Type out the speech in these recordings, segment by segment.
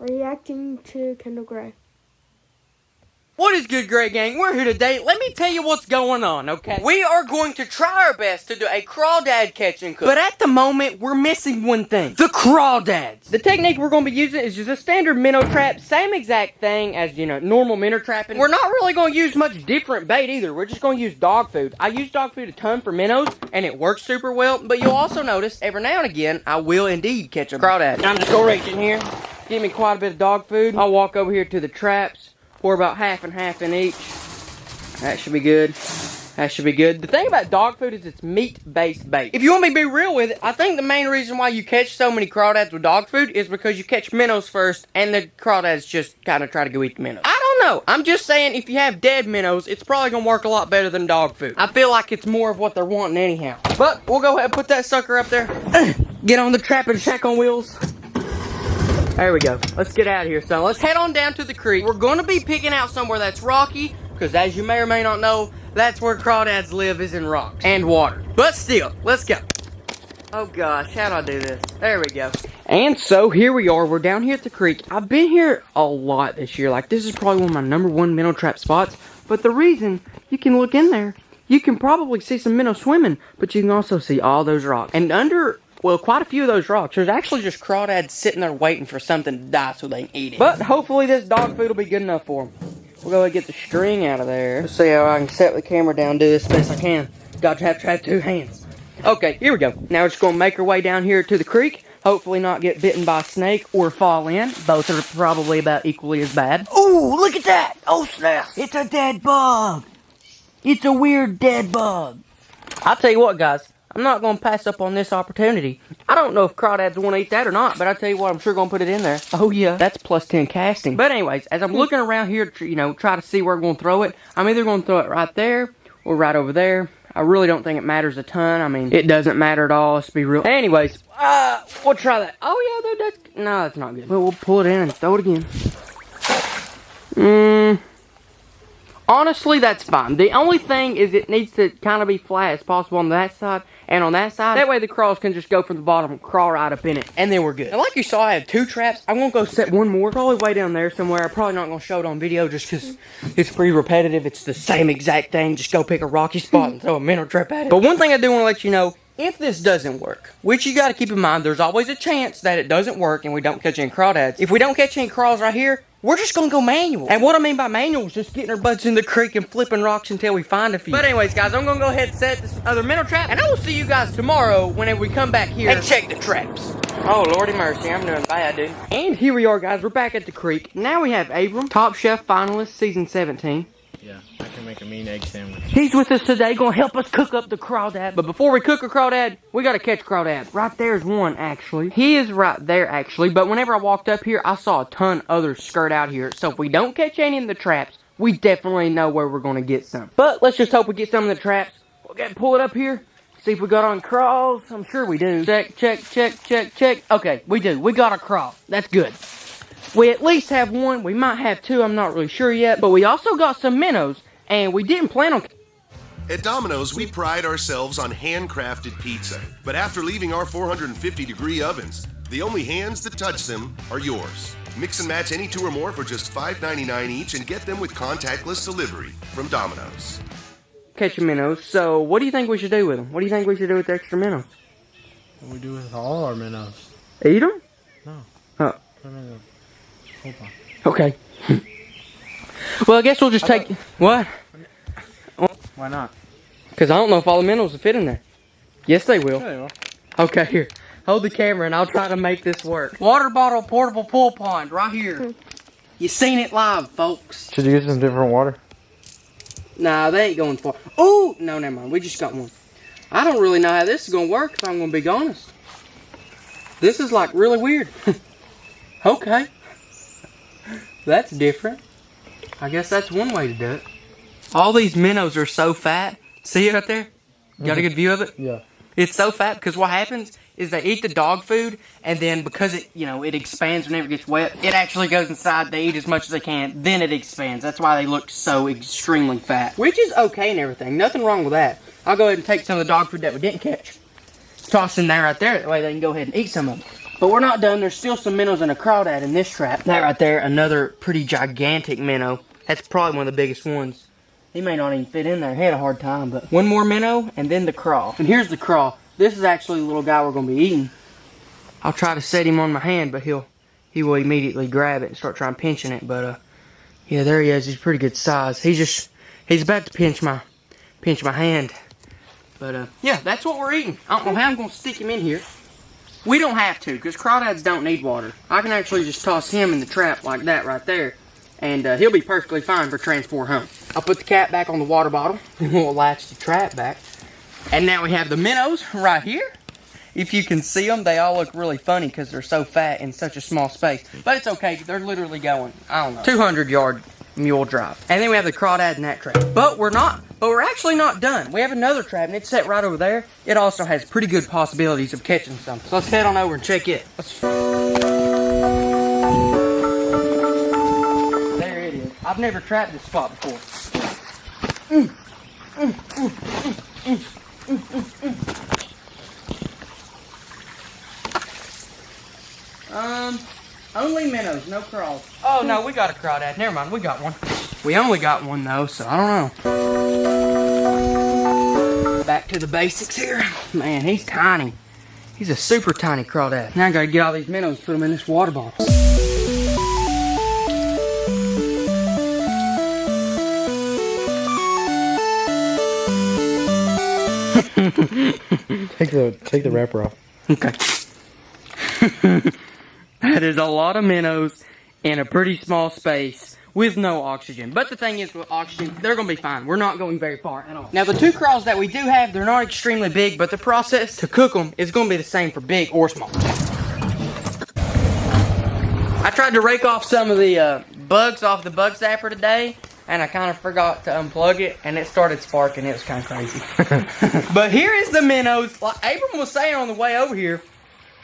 reacting to Kendall Gray. What is good, Gray Gang? We're here today. Let me tell you what's going on, okay? We are going to try our best to do a crawdad catch and cook. But at the moment, we're missing one thing. The crawdads. The technique we're going to be using is just a standard minnow trap. Same exact thing as, normal minnow trapping. We're not really going to use much different bait either. We're just going to use dog food. I use dog food a ton for minnows, and it works super well. But you'll also notice, every now and again, I will indeed catch a crawdad. I'm just going to reach in here. Give me quite a bit of dog food. I'll walk over here to the traps. Pour about half and half in each. That should be good. That should be good. The thing about dog food is it's meat-based bait. If you want me to be real with it, I think the main reason why you catch so many crawdads with dog food is because you catch minnows first, and the crawdads just kind of try to go eat the minnows. I don't know. I'm just saying, if you have dead minnows, it's probably going to work a lot better than dog food. I feel like it's more of what they're wanting anyhow. But we'll go ahead and put that sucker up there. Get on the trapping shack on wheels. There we go. Let's get out of here, son. Let's head on down to the creek. We're going to be picking out somewhere that's rocky, because as you may or may not know, that's where crawdads live, is in rocks and water. But still, let's go. Oh gosh, how do I do this? There we go. And so here we are. We're down here at the creek. I've been here a lot this year. Like, this is probably one of my #1 minnow trap spots. But the reason, you can look in there, you can probably see some minnows swimming, but you can also see all those rocks. And under, well, quite a few of those rocks, there's actually just crawdads sitting there waiting for something to die so they can eat it. But hopefully this dog food will be good enough for them. We'll go ahead and get the string out of there. Let's see how I can set the camera down and do this as best I can. Got to have 2 hands. Okay, here we go. Now we're just going to make our way down here to the creek. Hopefully not get bitten by a snake or fall in. Both are probably about equally as bad. Oh, look at that! Oh snap! It's a dead bug! It's a weird dead bug. I'll tell you what, guys. I'm not going to pass up on this opportunity. I don't know if crawdads want to eat that or not, but I'll tell you what, I'm sure going to put it in there. Oh yeah, that's +10 casting. But anyways, as I'm looking around here to, try to see where I'm going to throw it, I'm either going to throw it right there or right over there. I really don't think it matters a ton. I mean, it doesn't matter at all, let's be real. Anyways, we'll try that. Oh yeah, no, that's not good. But we'll pull it in and throw it again. Honestly, that's fine. The only thing is it needs to kind of be flat as possible on that side and on that side. That way the crawls can just go from the bottom and crawl right up in it. And then we're good. And like you saw, I have 2 traps. I'm going to go set one more. Probably way down there somewhere. I'm probably not going to show it on video just because it's pretty repetitive. It's the same exact thing. Just go pick a rocky spot and throw a minnow trap at it. But one thing I do want to let you know, if this doesn't work, which you got to keep in mind, there's always a chance that it doesn't work and we don't catch any crawdads. If we don't catch any crawls right here, we're just going to go manual. And what I mean by manual is just getting our butts in the creek and flipping rocks until we find a few. But anyways, guys, I'm going to go ahead and set this other minnow trap. And I will see you guys tomorrow whenever we come back here and check the traps. Oh, Lordy mercy, I'm doing bad, dude. And here we are, guys. We're back at the creek. Now we have Abram, Top Chef finalist, season 17. Yeah, I can make a mean egg sandwich. He's with us today, gonna help us cook up the crawdad. But before we cook a crawdad, we gotta catch crawdad. Right there's one, actually. He is right there, actually. But whenever I walked up here, I saw a ton others skirt out here. So if we don't catch any in the traps, we definitely know where we're gonna get some. But let's just hope we get some in the traps. We'll go pull it up here. See if we got on crawls. I'm sure we do. Check, check, check, check, check. Okay, we do. We got a crawl. That's good. We at least have 1. We might have 2. I'm not really sure yet. But we also got some minnows. And we didn't plan on... At Domino's, we pride ourselves on handcrafted pizza. But after leaving our 450-degree ovens, the only hands that touch them are yours. Mix and match any 2 or more for just $5.99 each and get them with contactless delivery from Domino's. Catch your minnows. So, what do you think we should do with them? What do you think we should do with the extra minnows? What do we do with all our minnows? Eat them? No. Oh. Hold on. Okay. Well, I guess we'll just take... What? Why not? Because I don't know if all the minnows will fit in there. Yes, they will. Yeah, they will. Okay, here. Hold the camera and I'll try to make this work. Water bottle portable pool pond right here. You seen it live, folks. Should you use some different water? Nah, they ain't going far. Oh, no, never mind. We just got one. I don't really know how this is going to work, if I'm going to be honest. This is, like, really weird. Okay. That's different. I guess that's one way to do it. All these minnows are so fat. See it right there? Got a good view of it? Yeah. It's so fat because what happens is they eat the dog food, and then because it, it expands whenever it gets wet, it actually goes inside. They eat as much as they can, then it expands. That's why they look so extremely fat, which is okay and everything. Nothing wrong with that. I'll go ahead and take some of the dog food that we didn't catch. Toss in there right there. That way they can go ahead and eat some of it. But we're not done. There's still some minnows and a crawdad in this trap. That right there, another pretty gigantic minnow. That's probably one of the biggest ones. He may not even fit in there. He had a hard time, but one more minnow and then the craw. And here's the craw. This is actually the little guy we're going to be eating. I'll try to set him on my hand, but he will immediately grab it and start trying pinching it. But yeah, there he is. He's pretty good size. He's about to pinch my hand. But yeah, that's what we're eating. I don't know how I'm going to stick him in here. We don't have to, because crawdads don't need water. I can actually just toss him in the trap like that right there, and he'll be perfectly fine for transport home. I'll put the cap back on the water bottle, and we'll latch the trap back. And now we have the minnows right here. If you can see them, they all look really funny because they're so fat in such a small space. But it's okay, they're literally going, I don't know, 200-yard mule drive. And then we have the crawdad in that trap. But we're actually not done. We have another trap, and it's set right over there. It also has pretty good possibilities of catching something. So let's head on over and check it. There it is. I've never trapped this spot before. Only minnows, no crawls. Oh no, we got a crawdad. Never mind, we got one. We only got one though, so I don't know. Back to the basics here. Man, he's tiny. He's a super tiny crawdad. Now I gotta get all these minnows, put them in this water bottle. Take the wrapper off. Okay. That is a lot of minnows in a pretty small space with no oxygen. But the thing is, with oxygen, they're going to be fine. We're not going very far at all. Now, the two crawls that we do have, they're not extremely big, but the process to cook them is going to be the same for big or small. I tried to rake off some of the bugs off the bug zapper today, and I kind of forgot to unplug it, and it started sparking. It was kind of crazy. But here is the minnows. Like Abram was saying on the way over here,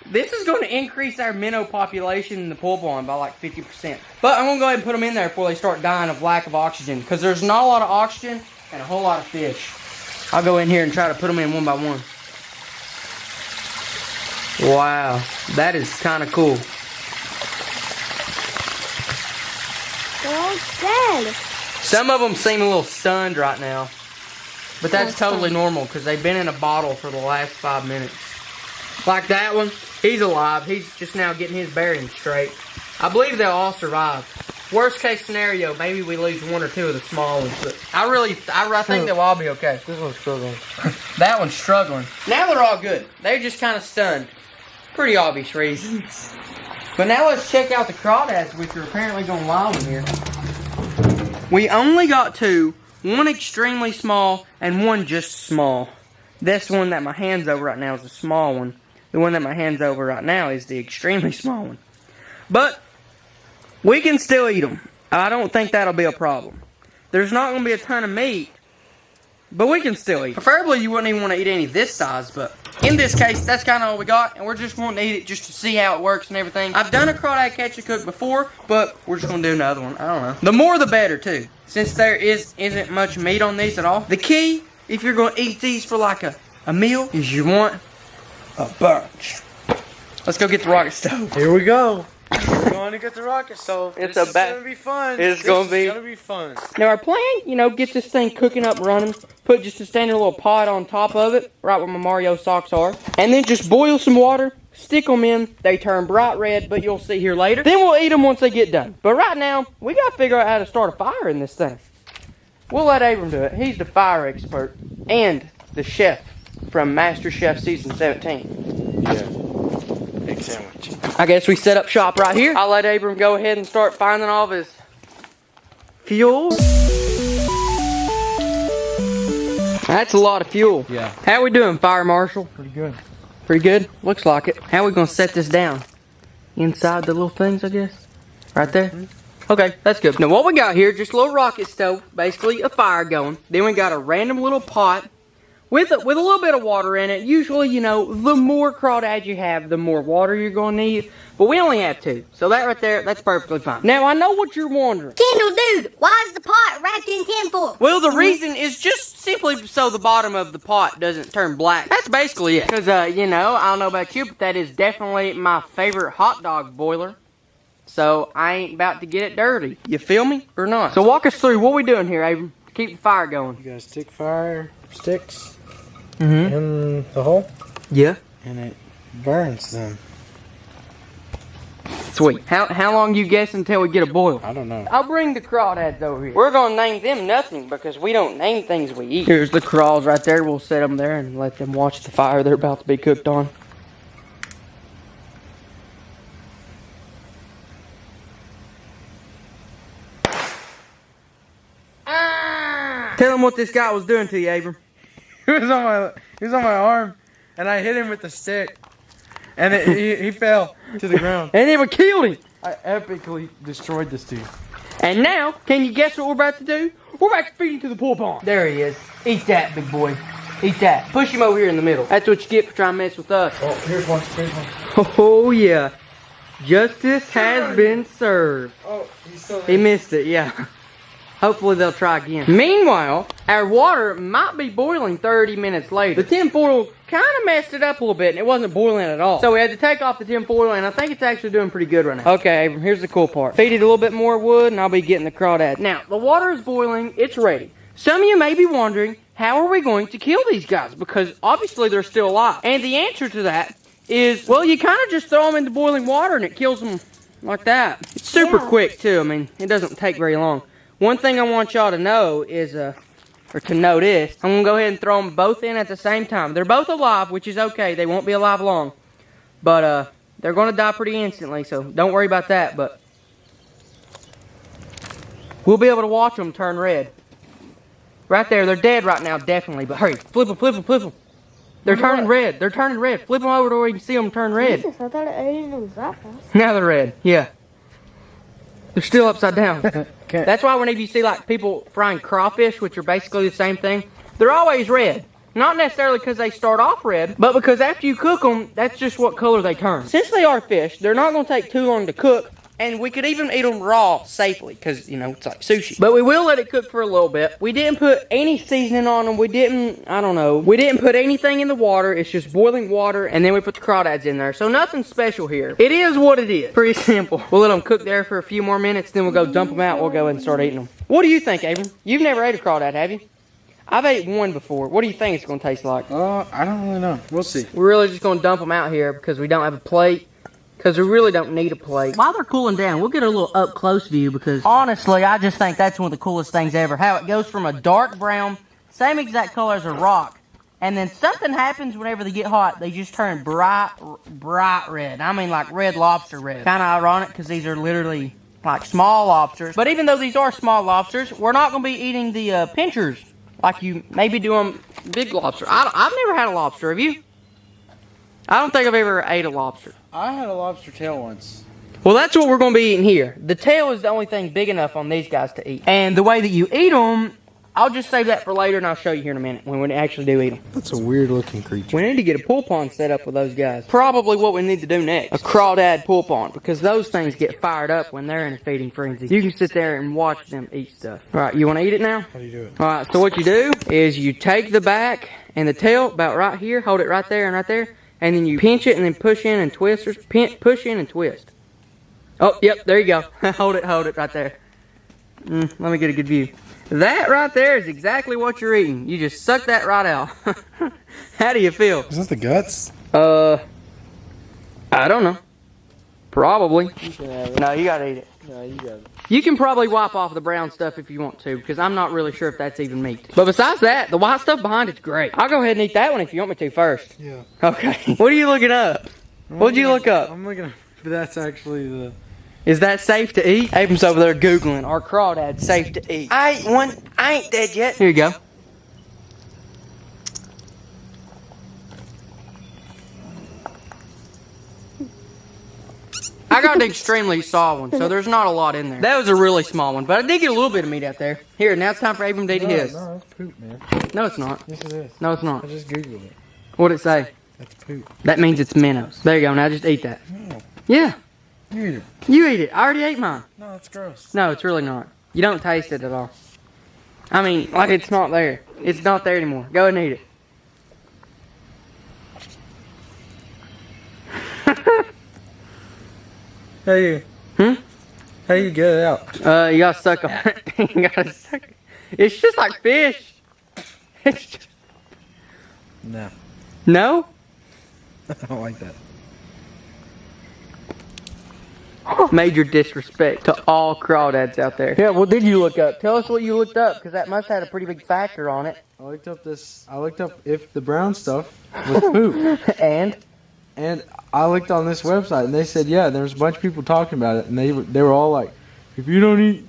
this is going to increase our minnow population in the pool pond by like 50%. But I'm going to go ahead and put them in there before they start dying of lack of oxygen, because there's not a lot of oxygen and a whole lot of fish. I'll go in here and try to put them in one by one. Wow, that is kind of cool. They're all dead. Some of them seem a little stunned right now, but that's totally normal because they've been in a bottle for the last 5 minutes. Like that one, he's alive. He's just now getting his bearings straight. I believe they'll all survive. Worst case scenario, maybe we lose one or two of the small ones, but I think they'll all be okay. This one's struggling. That one's struggling. Now they're all good. They're just kind of stunned. Pretty obvious reasons. But now let's check out the crawdads, which are apparently going wild in here. We only got two. One extremely small and one just small. This one that my hand's over right now is a small one. The one that my hand's over right now is the extremely small one. But we can still eat them. I don't think that'll be a problem. There's not going to be a ton of meat, but we can still eat. Preferably you wouldn't even want to eat any this size, but in this case, that's kind of all we got, and we're just wanting to eat it just to see how it works and everything. I've done a crawdad catch and cook before, but we're just going to do another one. I don't know. The more the better, too, since there isn't much meat on these at all. The key, if you're going to eat these for like a meal, is you want a bunch. Let's go get the rocket stove. Here we go. We're going to get the rocket stove. This is going to be fun. It's going to be fun. Now our plan, get this thing cooking up and running. Put just a standard little pot on top of it, right where my Mario socks are. And then just boil some water, stick them in. They turn bright red, but you'll see here later. Then we'll eat them once they get done. But right now, we got to figure out how to start a fire in this thing. We'll let Abram do it. He's the fire expert and the chef from Master Chef Season 17. Yeah. Big sandwich. I guess we set up shop right here. I'll let Abram go ahead and start finding all of his fuel. That's a lot of fuel. Yeah. How we doing, Fire Marshal? Pretty good. Pretty good? Looks like it. How we gonna set this down? Inside the little things, I guess? Right there? Okay, that's good. Now what we got here, just a little rocket stove, basically a fire going. Then we got a random little pot with a little bit of water in it. Usually, you know, the more crawdads you have, the more water you're going to need. But we only have 2. So that right there, that's perfectly fine. Now, I know what you're wondering. Kendall, dude, why is the pot wrapped in tinfoil? Well, the reason is just simply so the bottom of the pot doesn't turn black. That's basically it. Because, you know, I don't know about you, but that is definitely my favorite hot dog boiler. So, I ain't about to get it dirty. You feel me or not? So, walk us through. What we doing here, Abram? Keep the fire going. You got stick fire sticks Mm-hmm. in the hole, Yeah. and it burns them. Sweet. How long you guess until we get a boil? I don't know. I'll bring the crawdads over here. We're gonna name them nothing because we don't name things we eat. Here's the craws right there. We'll set them there and let them watch the fire they're about to be cooked on. Tell them what this guy was doing to you, Abram. He was on my arm, and I hit him with the stick, and he fell to the ground. And then we killed him. I epically destroyed this dude. And now, can you guess what we're about to do? We're about to feed him to the pool pond. There he is. Eat that, big boy. Eat that. Push him over here in the middle. That's what you get for trying to mess with us. Oh, here's one. Here's one. Oh, yeah. Justice has been served. Oh, he's still He missed it, yeah. Hopefully they'll try again. Meanwhile, our water might be boiling 30 minutes later. The tinfoil kind of messed it up a little bit, and it wasn't boiling at all. So we had to take off the tinfoil, and I think it's actually doing pretty good right now. Okay, Abram, here's the cool part. Feed it a little bit more wood, and I'll be getting the crawdads. Now, the water is boiling. It's ready. Some of you may be wondering, how are we going to kill these guys? Because obviously they're still alive. And the answer to that is, well, you kind of just throw them into boiling water, and it kills them like that. It's super quick, too. I mean, it doesn't take very long. One thing I want y'all to know is, or to notice, I'm going to go ahead and throw them both in at the same time. They're both alive, which is okay. They won't be alive long. But, they're going to die pretty instantly, so don't worry about that. But we'll be able to watch them turn red. Right there, they're dead right now, definitely. But hurry, flip them, flip them, flip them. They're turning red. They're turning red. Flip them over to where you can see them turn red. Jesus, I thought it was that fast. Now they're red, yeah. They're still upside down. That's why whenever you see like people frying crawfish, which are basically the same thing, they're always red. Not necessarily because they start off red, but because after you cook them, that's just what color they turn. Since they are fish, they're not going to take too long to cook, and we could even eat them raw safely because, you know, it's like sushi. But we will let it cook for a little bit. We didn't put any seasoning on them. We didn't put anything in the water. It's just boiling water, and then we put the crawdads in there. So nothing special here. It is what it is. Pretty simple. We'll let them cook there for a few more minutes, then we'll go dump them out. We'll go ahead and start eating them. What do you think, Abram? You've never ate a crawdad, have you? I've ate one before. What do you think it's going to taste like? I don't really know. We'll see. We're really just going to dump them out here because we don't have a plate. Because we really don't need a plate. While they're cooling down, we'll get a little up close view because honestly, I just think that's one of the coolest things ever. How it goes from a dark brown, same exact color as a rock, and then something happens whenever they get hot. They just turn bright red. I mean like red lobster red. Kind of ironic because these are literally like small lobsters. But even though these are small lobsters, we're not going to be eating the pinchers like you maybe do on big lobster. I've never had a lobster. Have you? I don't think I've ever ate a lobster. I had a lobster tail once. Well, that's what we're going to be eating here. The tail is the only thing big enough on these guys to eat. And the way that you eat them, I'll just save that for later, and I'll show you here in a minute when we actually do eat them. That's a weird looking creature. We need to get a pool pond set up with those guys. Probably what we need to do next. A crawdad pool pond, because those things get fired up when they're in a feeding frenzy. You can sit there and watch them eat stuff. All right, you want to eat it now? How do you do it? All right, so what you do is you take the back and the tail about right here, hold it right there and right there, and then you pinch it and then push in and twist, or push in and twist. Oh, yep, there you go. Hold it right there. Let me get a good view. That right there is exactly what you're eating. You just suck that right out. How do you feel? Is that the guts? I don't know. Probably. You can have it. No, you gotta eat it. No, you got it. You can probably wipe off the brown stuff if you want to, because I'm not really sure if that's even meat. But besides that, the white stuff behind it's great. I'll go ahead and eat that one if you want me to first. Yeah. Okay. What are you looking up? What'd you look up? I'm looking up. That's actually the... Is that safe to eat? Abram's over there Googling, are crawdads safe to eat? I ate one. I ain't dead yet. Here you go. I found an extremely small one, so there's not a lot in there. That was a really small one, but I did get a little bit of meat out there. Here, now it's time for Abram to eat his. No, that's poop, man. No, it's not. Yes, it is. No, it's not. I just Googled it. What'd it say? That's poop. That means it's minnows. There you go, now just eat that. No. Yeah, You eat it. you eat it. I already ate mine. No, it's gross. No, it's really not. You don't taste it at all. I mean, like it's not there. It's not there anymore. Go ahead and eat it. How you? How you get it out? You gotta suck on it. You gotta suck it. It's just like fish. It's just... No. No? I don't like that. Major disrespect to all crawdads out there. Yeah, what did you look up? Tell us what you looked up, because that must have had a pretty big factor on it. I looked up if the brown stuff was poop. And? And I looked on this website and they said, yeah, there was a bunch of people talking about it, and they were all like, if you don't eat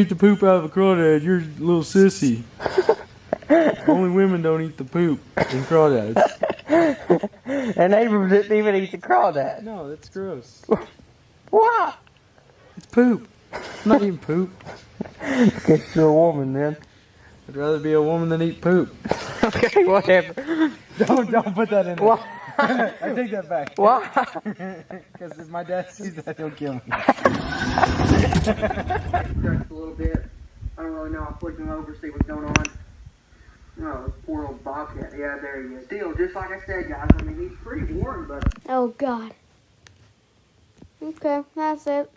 the poop out of a crawdad, you're a little sissy. Only women don't eat the poop in crawdads. And Abram didn't even eat the crawdad. No, that's gross. Why? It's poop. I'm not eating poop. Guess you're a woman then. I'd rather be a woman than eat poop. Okay, whatever. Don't put that in there. Why? I take that back. Why? Because if my dad sees that, he'll kill me. Just a little bit. I don't really know. I'll flick him over, see what's going on. Oh, this poor old bobcat. Yeah, there he is. Still, just like I said, guys, I mean, he's pretty warm, but... Oh, God. Okay, that's it.